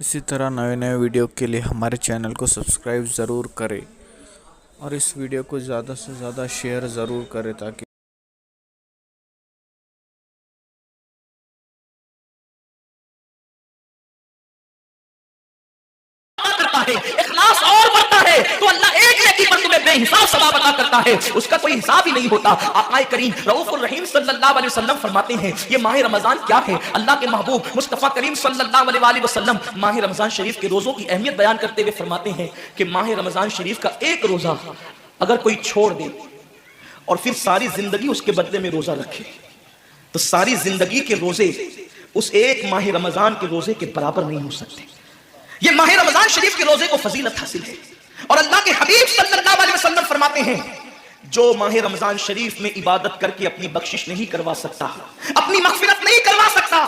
इसी तरह नए नए वीडियो के लिए हमारे चैनल को सब्सक्राइब ज़रूर करें और इस वीडियो को ज़्यादा से ज़्यादा शेयर ज़रूर करें ताकि करता है, इखलास और बढ़ता है तो अल्लाह एक नेकी पर तुम्हें बेहिसाब सवाब अता करता है, उसका कोई हिसाब ही नहीं होता। आक़ाए करीम रऊफ़ुर रहीम सल्लल्लाहु अलैहि वसल्लम फरमाते हैं ये माह रमजान क्या है। अल्लाह के महबूब मुस्तफ़ा करीम सल्लल्लाहु अलैहि वसल्लम माह रमजान शरीफ के रोज़ों की अहमियत बयान करते हुए फरमाते हैं कि माह रमजान शरीफ का एक रोज़ा अगर कोई छोड़ दे और फिर सारी जिंदगी उसके बदले में रोज़ा रखे तो सारी जिंदगी के रोज़े उस एक माह रमजान के रोज़े के बराबर नहीं हो सकते। ये माह रमजान शरीफ के रोजे को फजीलत हासिल है और अल्लाह के हबीब सल्लल्लाहु अलैहि वसल्लम फरमाते हैं जो माह रमजान शरीफ में इबादत करके अपनी बख्शिश नहीं करवा सकता, अपनी मगफिरत नहीं करवा सकता,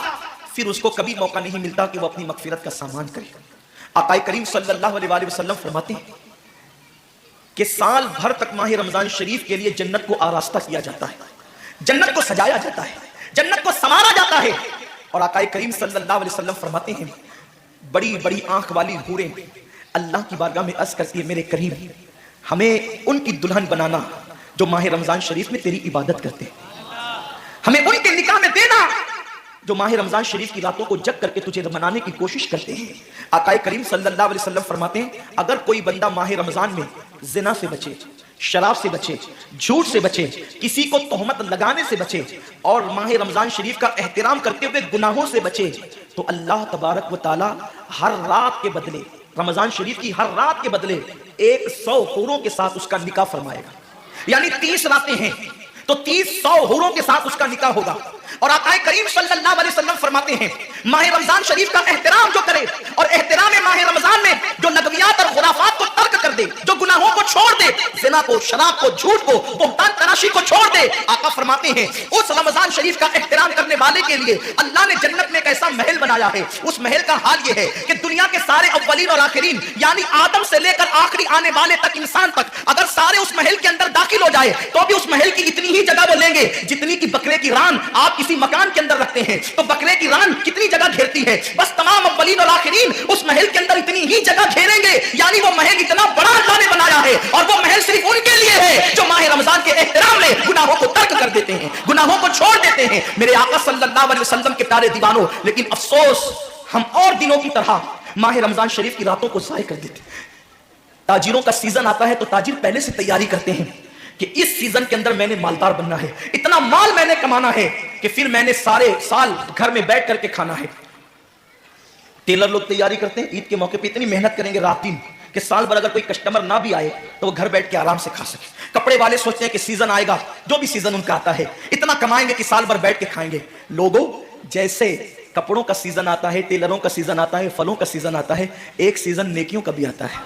फिर उसको कभी मौका नहीं मिलता कि वो अपनी मगफिरत का सामान करे। आक़ाए करीम सल्लल्लाहु अलैहि वसल्लम फरमाते हैं कि साल भर तक माह रमजान शरीफ के लिए जन्नत को आरास्ता किया जाता है, जन्नत को सजाया जाता है, जन्नत को संवारा जाता है। और आक़ाए करीम सल्लल्लाहु अलैहि वसल्लम फरमाते हैं बड़ी बड़ी आंख वाली हूरें अल्लाह की बारगाह में अर्ज करती है मेरे करीम हमें उनकी दुल्हन बनाना जो माह रमजान शरीफ में तेरी इबादत करते हैं, हमें उनके निकाह में देना जो माह रमजान शरीफ की रातों को जग करके तुझे मनाने की कोशिश करते हैं। आक़ाए करीम सल्लल्लाहु अलैहि वसल्लम फरमाते हैं अगर कोई बंदा माह रमजान में जिना से बचे, शराब से बचे, झूठ से बचे, किसी को तोहमत लगाने से बचे और माह रमजान शरीफ का एहतराम करते हुए गुनाहों से बचे तो अल्लाह तबारक व ताला हर रात के बदले, रमजान शरीफ की हर रात के बदले 100 हूरों के साथ उसका निकाह फरमाएगा। यानी 30 रातें हैं तो 30 हूरों के साथ उसका निकाह होगा। और आक़ाए करीम सल्लल्लाहु अलैहि वसल्लम फरमाते हैं माह रमजान शरीफ का एहतराम जो करे और एहतराम माह रमजान में जो लगवियात और खुराफात को तर्क कर दे, जो गुनाहों को छोड़ दे, ज़िना को, शराब को, झूठ को, बुहतान तराशी को छोड़ दे, आका फरमाते हैं उस रमजान शरीफ का एहतराम करने वाले के लिए अल्लाह ने जन्नत में एक ऐसा महल बनाया है। उस महल का हाल यह है कि दुनिया के सारे अव्वलीन और आखिरीन यानी आदम से लेकर आखिरी आने वाले तक इंसान तक अगर सारे उस महल के अंदर दाखिल हो जाए तो भी उस महल की इतनी ही जगह वो लेंगे जितनी की बकरे की रान आप किसी मकान के अंदर रखते हैं तो बकरे की रान कितनी जगह घेरती है, बस तमाम अव्वलीन और आखिरीन उस महल के अंदर इतनी ही जगह घेरेंगे। यानी वो महल इतना बड़ा अल्लाह ने बनाया है और वो महल सिर्फ उनके लिए है जो माह रमजान के एहतराम में गुनाहों को तर्क कर देते हैं, गुनाहों को छोड़ देते हैं। मेरे आका सल्लल्लाहु अलैहि वसल्लम के प्यारे दीवानों, लेकिन अफसोस हम और दिनों की तरह माह रमजान शरीफ की रातों को ज़ाय कर देते। ताजिरों का सीजन आता है तो ताजिर पहले से तैयारी करते हैं कि इस सीजन के अंदर मैंने मालदार बनना है, इतना माल मैंने कमाना है कि फिर मैंने सारे साल घर में बैठ करके खाना है। टेलर लोग तैयारी करते हैं ईद के मौके पे इतनी मेहनत करेंगे रात दिन कि साल भर अगर कोई कस्टमर ना भी आए तो वो घर बैठ के आराम से खा सके। कपड़े वाले सोचते हैं कि सीजन आएगा, जो भी सीजन उनका आता है इतना कमाएंगे कि साल भर बैठ के खाएंगे। लोगों जैसे कपड़ों का सीजन आता है, टेलरों का सीजन आता है, फलों का सीजन आता है, एक सीजन नेकियों का भी आता है,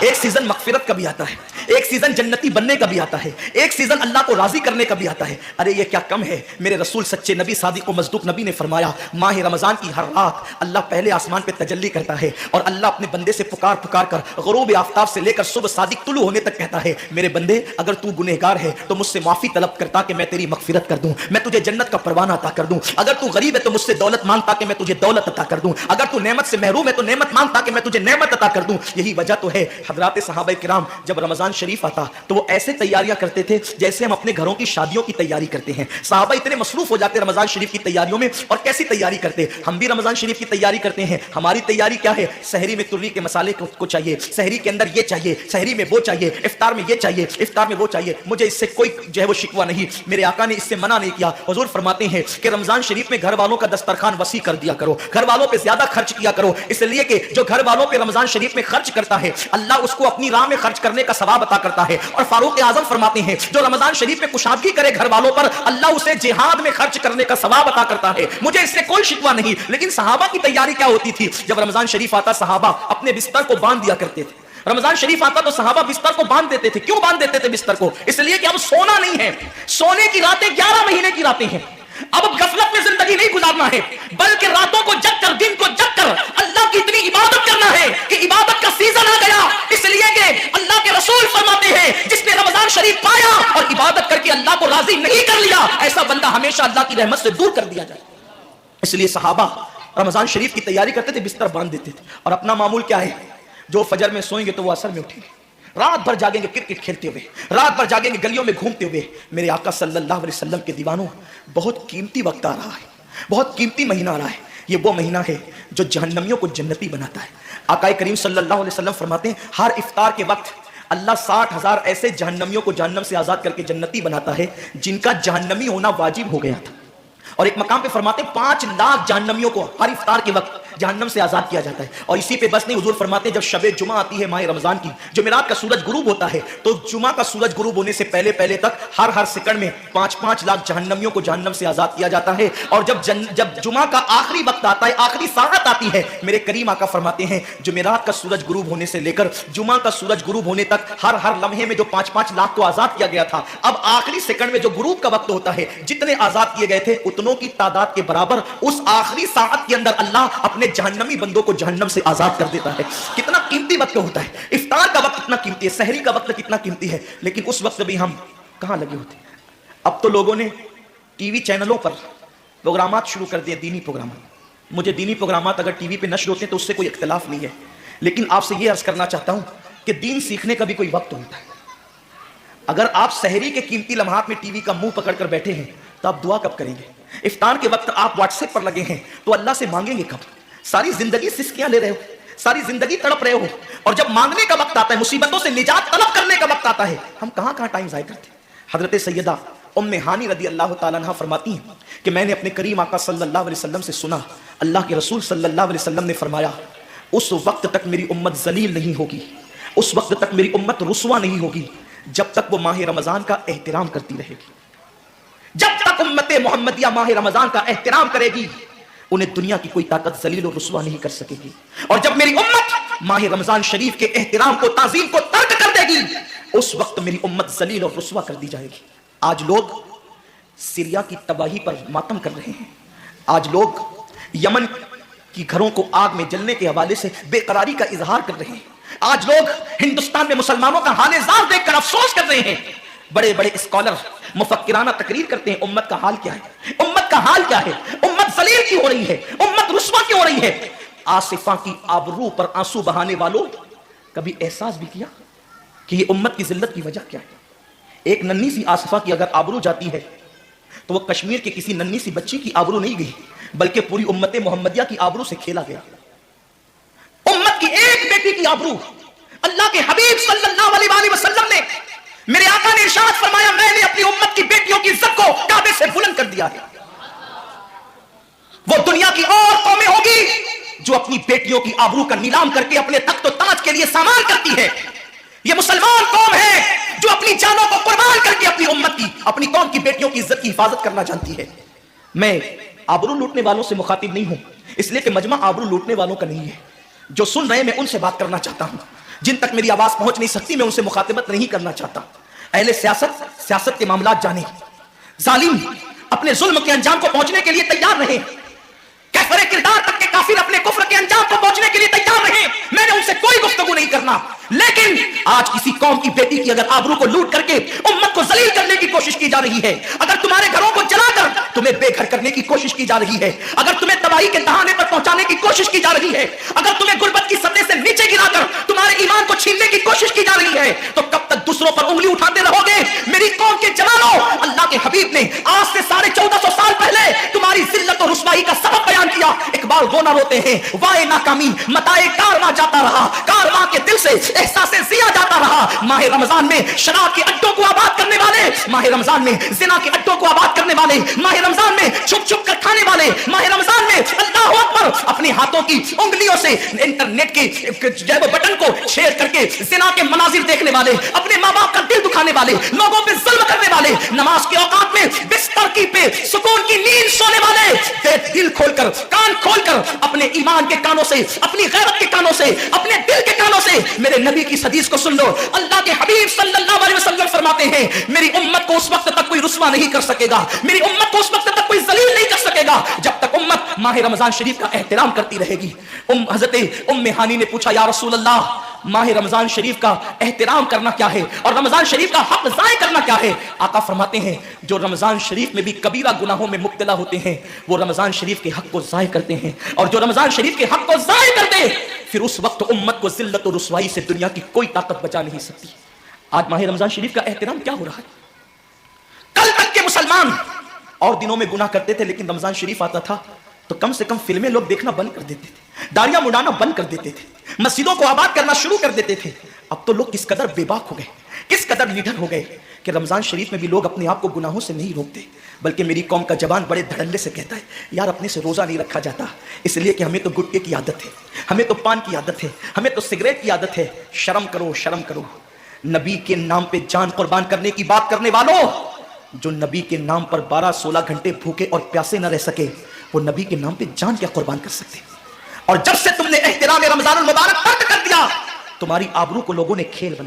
एक सीजन मगफिरत का भी आता है, एक सीजन जन्नती बनने का भी आता है, एक सीजन अल्लाह को राजी करने का भी आता है। अरे ये क्या कम है। मेरे रसूल सच्चे नबी सादिक व मज़दूक नबी ने फरमाया माह रमजान की हर रात अल्लाह पहले आसमान पे तजल्ली करता है और अल्लाह अपने बंदे से पुकार पुकार कर ग़ुरूब आफ्ताब से लेकर सुबह सादिक तुलू होने तक कहता है मेरे बंदे अगर तू गुनहगार है तो मुझसे माफी तलब करता कि मैं तेरी मगफिरत कर दूं, मैं तुझे जन्नत का परवाना अता कर दूं। अगर तू गरीब है तो मुझसे दौलत मांगता कि मैं तुझे दौलत अता कर दूं, अगर तू नेमत से महरूम है तो नेमत मांगता कि मैं तुझे नेमत अता कर दूं। यही वजह तो है हजरात सहाबा किराम जब रमजान शरीफ आता तो वो ऐसे तैयारियां करते थे जैसे हम अपने घरों की शादियों की तैयारी करते हैं। सहाबा इतने मसरूफ हो जाते रमजान शरीफ की तैयारियों में। और कैसी तैयारी करते, हम भी रमजान शरीफ की तैयारी करते हैं। हमारी तैयारी क्या है, सहरी में तुर्री के मसाले को चाहिए, सहरी के अंदर ये चाहिए, सहरी में वो चाहिए, इफ्तार में ये चाहिए, इफ्तार में वो चाहिए। मुझे इससे कोई जो है वो शिकवा नहीं, मेरे आका ने इससे मना नहीं किया। हुजूर फरमाते हैं कि रमजान शरीफ में घर वालों का दस्तरखान वसी कर दिया करो, घर वालों पे ज्यादा खर्च किया करो, इसलिए कि जो घर वालों पे रमजान शरीफ में खर्च करता है अल्लाह उसको अपनी राह में खर्च करने का सवाब अता करता है। और फारूक आजम फरमाते हैं जो रमजान शरीफ में कुशादगी करे घर वालों पर अल्लाह उसे जिहाद में खर्च करने का सवाब अता करता है। मुझे इससे कोई शिकवा नहीं। लेकिन सहाबा की तैयारी क्या होती थी, जब रमजान शरीफ आता सहाबा अपने बिस्तर को बांध दिया करते थे। रमजान शरीफ आता तो सहाबा बिस्तर को बांध देते थे। क्यों बांध देते थे बिस्तर को? इसलिए कि अब सोना नहीं है, सोने की रातें 11 महीने की रातें हैं। अब गफलत में जिंदगी नहीं गुजारना है, बल्कि रातों को जग कर, दिन को जग कर अल्लाह की इतनी इबादत करना है कि इबादत का सीजन आ गया। इसलिए कि अल्लाह के रसूल फरमाते हैं जिसने रमजान शरीफ पाया और इबादत करके अल्लाह को राजी नहीं कर लिया, ऐसा बंदा हमेशा अल्लाह की रहमत से दूर कर दिया जाए। इसलिए सहाबा رمضان شریف کی تیاری کرتے تھے، بستر باندھ دیتے تھے، اور اپنا معمول کیا ہے، جو فجر میں سوئیں گے تو وہ عصر میں اٹھیں گے، رات بھر جاگیں گے کرکٹ کھیلتے ہوئے، رات بھر جاگیں گے گلیوں میں گھومتے ہوئے۔ میرے آقا صلی اللہ علیہ وسلم کے دیوانوں، بہت قیمتی وقت آ رہا ہے، بہت قیمتی مہینہ آ رہا ہے۔ یہ وہ مہینہ ہے جو جہنمیوں کو جنتی بناتا ہے۔ آقا کریم صلی اللہ علیہ وسلم فرماتے ہیں ہر افطار کے وقت اللہ 60,000 ایسے جہنمیوں کو جہنم سے آزاد کر کے جنتی بناتا ہے جن کا جہنمی ہونا واجب ہو گیا تھا۔ اور ایک مقام پہ فرماتے ہیں 5 لاکھ جہنمیوں کو ہر افطار کے وقت جہنم سے آزاد کیا جاتا ہے۔ اور اسی پہ بس نہیں، حضور فرماتے ہیں جب شب جمعہ آتی ہے ماہ رمضان کی، جمعرات کا سورج غروب ہوتا ہے، تو جمعہ کا سورج غروب ہونے سے پہلے پہلے تک ہر سیکنڈ میں 5 لاکھ جہنمیوں کو جہنم سے آزاد کیا جاتا ہے۔ اور جب جمعہ کا آخری وقت آتا ہے، آخری ساعت آتی ہے، میرے کریم آقا فرماتے ہیں جمعرات کا سورج غروب ہونے سے لے کر جمعہ کا سورج غروب ہونے تک ہر لمحے میں جو 5 لاکھ کو آزاد کیا گیا تھا، اب آخری سیکنڈ میں جو غروب کا وقت ہوتا ہے، جتنے آزاد کیے گئے تھے اتنوں کی تعداد کے برابر اس آخری ساعت کے اندر اللہ اپنے جہنمی بندوں کو جہنم سے آزاد کر دیتا ہے۔ کتنا قیمتی وقت ہوتا ہے، افطار کا وقت کتنا قیمتی ہے، سحری کا وقت کتنا قیمتی ہے، لیکن اس وقت بھی ہم کہاں لگے ہوتے ہیں۔ اب تو لوگوں نے ٹی وی چینلوں پر پروگرامات شروع کر دیے، دینی پروگرامات۔ مجھے دینی پروگرامات اگر ٹی وی پہ نشر ہوتے ہیں تو اس سے کوئی اختلاف نہیں ہے، لیکن آپ سے یہ عرض کرنا چاہتا ہوں کہ دین سیکھنے کا بھی کوئی وقت ہوتا ہے۔ اگر آپ سحری کے قیمتی لمحات میں ٹی وی کا منہ پکڑ کر بیٹھے ہیں تو آپ دعا کب کریں گے؟ افطار کے وقت آپ واٹس ایپ پر لگے ہیں تو اللہ سے مانگیں گے کب؟ ساری زندگی سسکیاں لے رہے ہو، ساری زندگی تڑپ رہے ہو، اور جب مانگنے کا وقت آتا ہے، مصیبتوں سے نجات طلب کرنے کا وقت آتا ہے، ہم کہاں ٹائم ضائع کرتے ہیں۔ حضرت سیدہ ام ہانی رضی اللہ تعالیٰ عنہ فرماتی ہیں کہ میں نے اپنے کریم آقا صلی اللہ علیہ وسلم سے سنا، اللہ کے رسول صلی اللہ علیہ وسلم نے فرمایا اس وقت تک میری امت ذلیل نہیں ہوگی، اس وقت تک میری امت رسوا نہیں ہوگی جب تک وہ ماہ رمضان کا احترام کرتی رہے گی۔ جب تک امت محمدیہ ماہ رمضان کا احترام کرے گی انہیں دنیا کی کوئی طاقت ذلیل و رسوا نہیں کر سکے گی، اور جب میری امت ماہ رمضان شریف کے احترام کو، تعظیم کو ترک کر دے گی اس وقت میری امت ذلیل اور رسوا کر دی جائے گی۔ آج لوگ سیریا کی تباہی پر ماتم کر رہے ہیں، آج لوگ یمن کی گھروں کو آگ میں جلنے کے حوالے سے بے قراری کا اظہار کر رہے ہیں، آج لوگ ہندوستان میں مسلمانوں کا حال زار دیکھ کر افسوس کر رہے ہیں۔ بڑے بڑے اسکالر مفکرانہ تقریر کرتے ہیں امت کا حال کیا ہے، امت کا حال کیا ہے، امت ذلیل کیوں ہو رہی ہے، امت رسوا کیوں ہو رہی ہے۔ آصفہ کی آبرو پر آنسو بہانے والوں کبھی احساس بھی کیا کہ یہ امت کی ذلت کی وجہ کیا ہے؟ ایک ننھی سی آصفہ کی اگر آبرو جاتی ہے تو وہ کشمیر کے کسی ننھی سی بچی کی آبرو نہیں گئی، بلکہ پوری امت محمدیہ کی آبرو سے کھیلا گیا۔ امت کی ایک بیٹی کی آبرو اللہ کے حبیب صلی اللہ علیہ وسلم نے، میرے آقا نے ارشاد فرمایا میں نے اپنی امت کی بیٹیوں کی عزت کو کعبے سے بلند کر دیا ہے۔ وہ دنیا کی اور قومیں ہوگی جو اپنی بیٹیوں کی آبرو کا نیلام کر کے اپنے تخت و تاج کے لیے سامان کرتی ہے، یہ مسلمان قوم ہے جو اپنی جانوں کو قربان کر کے اپنی امت کی، اپنی قوم کی بیٹیوں کی عزت کی حفاظت کرنا جانتی ہے۔ میں آبرو لوٹنے والوں سے مخاطب نہیں ہوں، اس لیے کہ مجمع آبرو لوٹنے والوں کا نہیں ہے۔ جو سن رہے میں ان سے بات کرنا چاہتا ہوں، جن تک میری آواز پہنچ نہیں سکتی میں ان سے مخاطبت نہیں کرنا چاہتا۔ اہل سیاست کے معاملات جانے، ظالم اپنے ظلم کے انجام کو پہنچنے کے لیے تیار رہے، کفر کردار تک کے کافر اپنے کفر کے انجام کو پہنچنے کے لیے تیار رہے، میں نے ان سے کوئی گفتگو نہیں کرنا۔ لیکن آج کسی قوم کی بیٹی کی اگر آبرو کو لوٹ کر کے امت کو ذلیل کرنے کی کوشش کی جا رہی ہے، اگر تمہارے گھروں کو جلا کر تمہیں بے گھر کرنے کی کوشش کی جا رہی ہے، اگر تمہیں تباہی کے دہانے پر پہنچانے کی کوشش کی جا رہی ہے، اگر تمہیں غربت کی سطح سے نیچے گرا کر تمہارے ایمان کو چھیننے کی کوشش کی جا رہی ہے، تو کب تک دوسروں پر انگلی اٹھاتے رہو گے؟ میری قوم کے جوانوں، اللہ کے حبیب نے آج سے 1450 سال پہلے تمہاری ذلت اور رسوائی کا سبب بیان کیا۔ اقبال وہ نہ روتے ہیں وائے ناکامی متائے کارواں جاتا رہا، کارواں کے دل سے احساس ضیاء جاتا رہا۔ ماہ رمضان میں شراب کے اڈوں کو آباد کرنے والے، ماہ رمضان میں زنا کے اڈوں کو آباد کرنے والے، ماہ رمضان میں چھپ چھپ کر کھانے والے، ماہ رمضان میں اللہ اکبر اپنے ہاتھوں کی انگلیوں سے انٹرنیٹ کے بٹن کو شیئر کر کے زنا کے مناظر دیکھنے والے، اپنے ماں باپ کا دل دکھانے والے، لوگوں پہ ظلم کرنے والے، نماز کے اوقات میں بستر کی پہ سکون کی نیند سونے والے، دل کھول کر کان کھول کر اپنے ایمان کے کانوں سے، اپنی غیرت کے کانوں سے، اپنے دل کے کانوں سے میرے نبی کی حدیث کو سن لو۔ اللہ کے حبیب صلی اللہ علیہ وسلم فرماتے ہیں میری امت کو اس وقت تک کوئی رسوا نہیں کر سکے گا، میری امت کو اس وقت تک کوئی ذلیل نہیں کر سکے گا جب تک امت ماہ رمضان شریف کا احترام کرتی رہے گی۔ حضرت ام ہانی نے پوچھا یا رسول اللہ माह रमजान शरीफ का एहतराम करना क्या है और रमजान शरीफ का हक ज़ाय करना क्या है। आका फरमाते हैं जो रमजान शरीफ में भी कबीरा गुनाहों में मुब्तला होते हैं वो रमजान शरीफ के हक को ज़ाय करते हैं, और जो रमजान शरीफ के हक को ज़ाय करते हैं फिर उस वक्त उम्मत को जिल्लत और रुसवाई से दुनिया की कोई ताकत बचा नहीं सकती। आज माह रमजान शरीफ का एहतराम क्या हो रहा है? कल तक के मुसलमान और दिनों में गुनाह करते थे, लेकिन रमजान शरीफ आता था तो कम से कम फिल्में लोग देखना बंद कर देते थे, दाढ़ियां मुड़ाना बंद कर देते थे, मस्जिदों को आबाद करना शुरू कर देते थे। अब तो लोग किस कदर बेबाक हो गए, किस कदर निडर हो गए कि रमजान शरीफ में भी लोग अपने आप को गुनाहों से नहीं रोकते, बल्कि मेरी कौम का जवान बड़े धड़ल्ले से कहता है यार अपने से रोजा नहीं रखा जाता, इसलिए कि हमें तो गुटके की आदत है, हमें तो पान की आदत है, हमें तो सिगरेट की आदत है। शर्म करो, शर्म करो। नबी के नाम पे जान कुर्बान करने की बात करने वालों, जो नबी के नाम पर 12-16 घंटे भूखे और प्यासे न रह सके वो नबी के नाम पे जान क्या कुर्बान कर सकते। और जब से तुमने एहतराम रमजानुल मुबारक तर्क कर दिया तुम्हारी आबरू को लोगों ने खेल बना